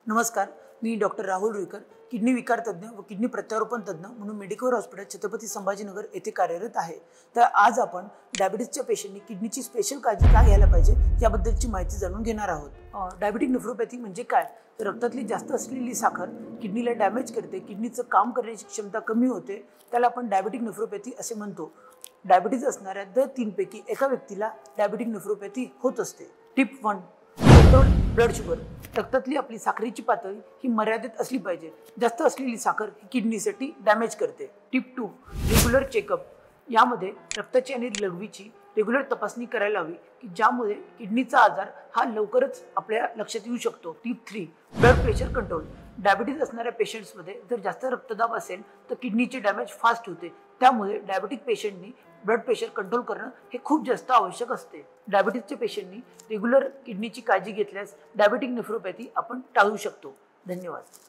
नमस्कार, मी doctor Rahul Ruikar, kidney विकार तज्ञ व किडनी प्रत्यारोपण तज्ञ म्हणून मेडिकल हॉस्पिटल छत्रपती संभाजीनगर येथे कार्यरत आहे। तर आज आपण डायबिटीजच्या पेशंटनी किडनीची स्पेशल काळजी का घ्यायला पाहिजे याबद्दलची माहिती जाणून घेणार आहोत। डायबिटिक नेफ्रोपॅथी म्हणजे काय? तर रक्तातली जास्त असलेली साखर किडनीला डॅमेज करते, किडनीचं काम करण्याची क्षमता कमी होते, त्याला आपण डायबिटिक नेफ्रोपॅथी असे म्हणतो। डायबिटीज असणाऱ्या दर 3 पैकी एका व्यक्तीला डायबिटिक नेफ्रोपॅथी होत असते। Tip 1, control blood sugar. रक्तातली आपली साखरेची पातळी ही मर्यादित असली पाहिजे। जास्त असलेली साखर ही किडनीसाठी डॅमेज करते। Tip 2, regular checkup. यामध्ये रक्ताची आणि लघवीची रेग्युलर तपासणी करायला हवी की ज्यामुळे किडनीचा आजार हा लवकरच आपल्या लक्षात येऊ शकतो। Tip 3, blood pressure control. Diabetes असणाऱ्या पेशंट्समध्ये जर जास्त रक्तदाब असेल तर किडनीचे डॅमेज फास्ट होते, त्यामुळे डायबिटिक पेशंटनी ब्लड प्रेशर कंट्रोल करणं हे खूप जास्त आवश्यक असते। डायबिटीजच्या पेशंटनी रेग्युलर किडनीची काळजी घेतल्यास डायबिटिक नेफ्रोपॅथी आपण टाळू शकतो। धन्यवाद।